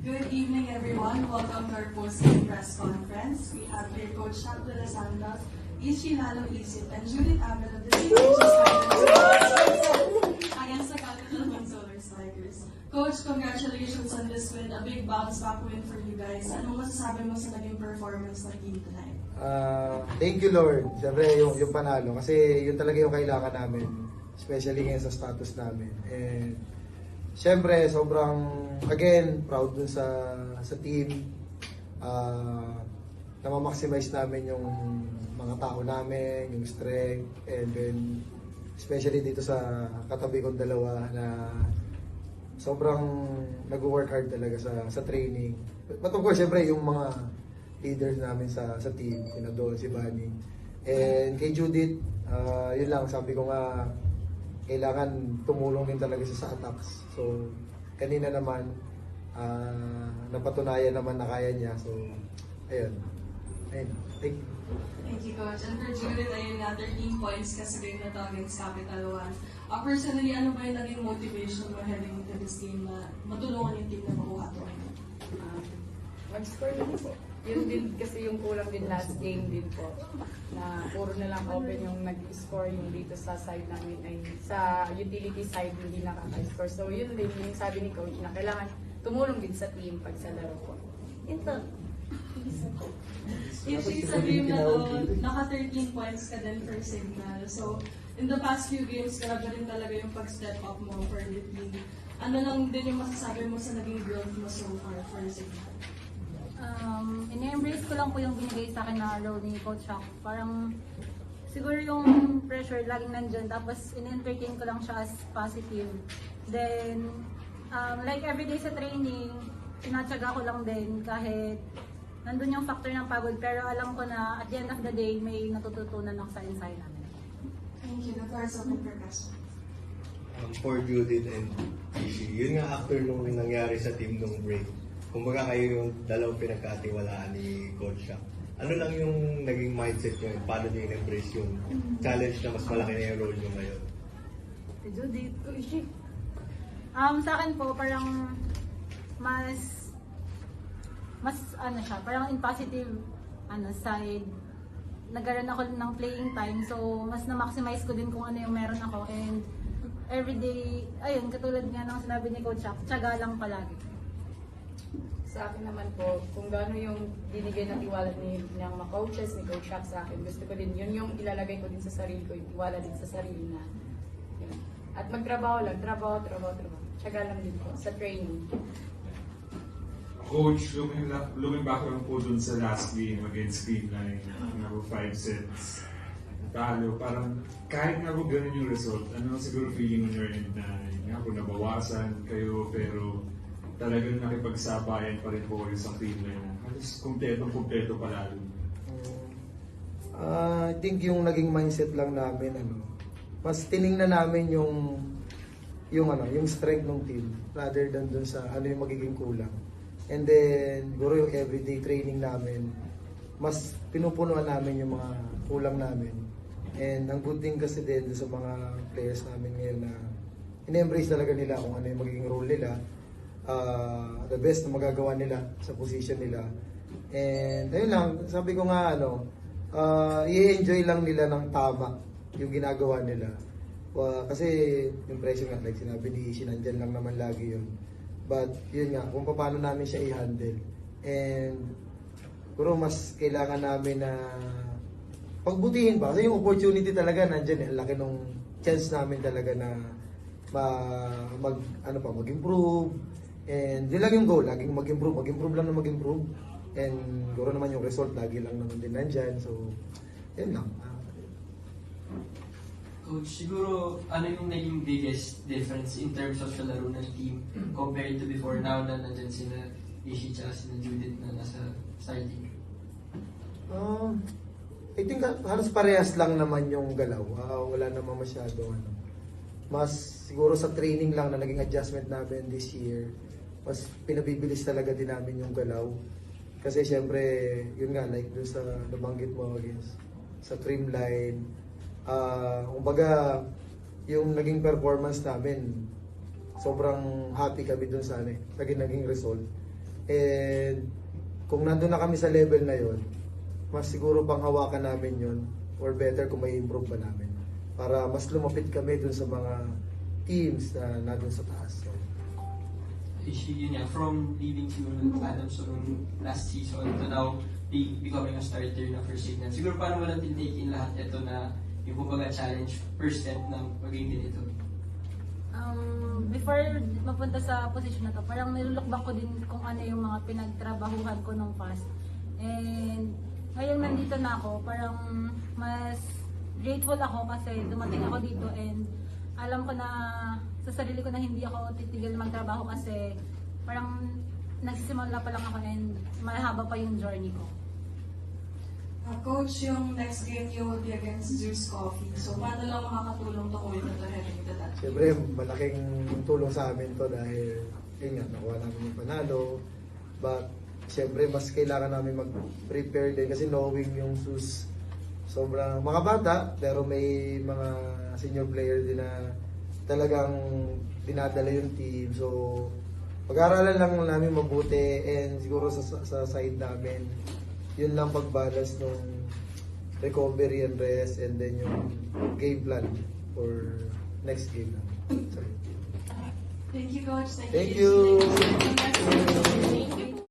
Good evening, everyone. Welcome to our post-game press conference. We have here Coach Shaq de la Santa, Ishi Lalo Isip, and Judith Abel of the team against the Capital Mansolar Strikers. Coach, congratulations on this win. A big bounce back win for you guys. Ano masasabi mo sa naging performance ng team tonight? Thank you, Lord. Siyempre, yung panalo. Kasi yun talaga yung kailangan namin. Especially ngayon sa status namin. And siyempre, sobrang, again, proud dun sa team. Na-maximize namin yung mga tao namin, yung strength, and then, especially dito sa katabi kong dalawa na sobrang nag-work hard talaga sa training. But of course, siyempre, yung mga leaders namin sa team, Don, si Bunny. And kay Judith, yun lang, sabi ko nga, kailangan tumulong din talaga siya sa attacks. So, kanina naman, napatunayan naman na kaya niya. So, ayun. Ayun. Thank you. Thank you, Coach. And for Judith, ayun na, 13 points kasabay na to against Capital One. Personally, ano ba yung naging motivation mo heading into this team na matulungan yung team na makuha to? Mag-score din po. Yun din kasi yung kulang din last game din po. Na puro na lang open yung nag-score yung dito sa side namin ay sa utility side hindi nakaka-score. So yun din yung sabi ni coach na kailangan tumulong din sa team pag sa laro po. Ito. Ishi, sa game na to, naka 13 points ka din for Signal. So, in the past few games, grabe rin talaga yung pag-step up mo for the team. Ano lang din yung masasabi mo sa naging growth mo so far for Signal? In-embrace ko lang po yung binigay sa akin na role ni Coach Shaq. Parang siguro yung pressure laging nandyan, tapos in-entertain ko lang siya as positive. Then, like everyday sa training, tinatsaga ko lang din kahit nandun yung factor ng pagod, pero alam ko na at the end of the day, may natututunan ako sa ensayo namin. Thank you. The floor is open for questions. For Judith and Ishi, yun nga after nung nangyari sa team nung break, kumbaga kayo yung dalawang pinagkatiwalaan ni Coach Shaq. Ano lang yung naging mindset nyo? Paano nyo in-embrace yung challenge na mas malaki na yung role nyo ngayon? Judith, Ishi. Sa akin po, parang mas ano siya, parang in positive side. Nagkaroon ako ng playing time, so mas na-maximize ko din kung ano yung meron ako. And everyday, ayun, katulad nga ng sinabi ni Coach Shaq, tiyaga lang palagi. Sa akin naman po, kung gaano yung binigay na tiwala ng mga coaches, ni Coach Shaq sa akin, gusto ko din, yun yung ilalagay ko din sa sarili ko, yung tiwala din sa sarili na. Yun. At magtrabaho lang, trabaho. Tiyaga lang din po sa training. Coach, looking back lang po dun sa last game against Greenline, na 5 sets, talo, parang kahit nga po ganun yung result, ano siguro feeling on your end na nga po nabawasan kayo, pero talagang nakipagsabayan pa rin po kayo sa team na yun. Halos kumpleto palalo. I think yung naging mindset lang namin, mas tiningnan namin yung strength ng team rather than dun sa ano yung magiging kulang. And then, siguro yung everyday training namin, mas pinupunuan namin yung mga kulang namin. And ang good thing kasi din sa mga players namin ngayon na in-embrace talaga nila kung ano yung magiging role nila, the best na magagawa nila sa position nila. And ayun lang, sabi ko nga i-enjoy lang nila ng tama yung ginagawa nila. Kasi yung pressure nga, like sinabi ni Ishi, nandyan lang naman lagi yun. But yun nga, kung paano namin siya i-handle. And siguro mas kailangan namin na pagbutihin pa. Kasi yung opportunity talaga nandyan, ang laki nung chance namin talaga na mag-improve. And yun lang yung goal, laging mag-improve lang na mag-improve. And siguro naman yung result, lagi lang naman din nandyan. So, yun lang. Coach, siguro ano yung naging biggest difference in terms of sa laro ng team compared to before now na nandyan sila Ishi at sila Judith na nasa starting? I think halos parehas lang naman yung galaw. Wala naman masyado Mas siguro sa training lang na naging adjustment namin this year, mas pinabibilis talaga din namin yung galaw. Kasi syempre, yun nga, like doon sa nabanggit mo against sa trim line, kumbaga, yung naging performance namin, sobrang happy kami dun sa naging result. And kung nandun na kami sa level na yon, mas siguro pang hawakan namin yon, or better kung may improve pa namin para mas lumapit kami dun sa mga teams na nandun sa taas. So, Yun nga, from leaving to Adamson last season to now becoming a starter na for Signal. Siguro paano mo lang tinake in lahat ito na yung kumbaga challenge first step na maging ganito? Before mapunta sa position na to, parang nilulok back ko din kung ano yung mga pinagtrabahuhan ko nung past. And ngayong nandito na ako, parang mas grateful ako kasi dumating ako dito and alam ko na sa sarili ko na hindi ako titigil magtrabaho kasi parang nagsisimula pa lang ako and mahaba pa yung journey ko. Coach, yung next game niyo will be against Zeus Coffee. So, paano lang makakatulong to Kuwait to heading to that? siyempre, malaking tulong sa amin to dahil, yun nga, nakuha namin yung panalo. But, siyempre, mas kailangan namin mag-prepare din kasi knowing yung sus sobrang mga bata, pero may mga senior player din na talagang dinadala yung team. So, pag-aaralan lang namin mabuti and siguro sa side namin, yun lang pag-balance nung recovery and rest and then yung game plan for next game namin. Sorry. Thank you, Coach. Thank you. Thank you.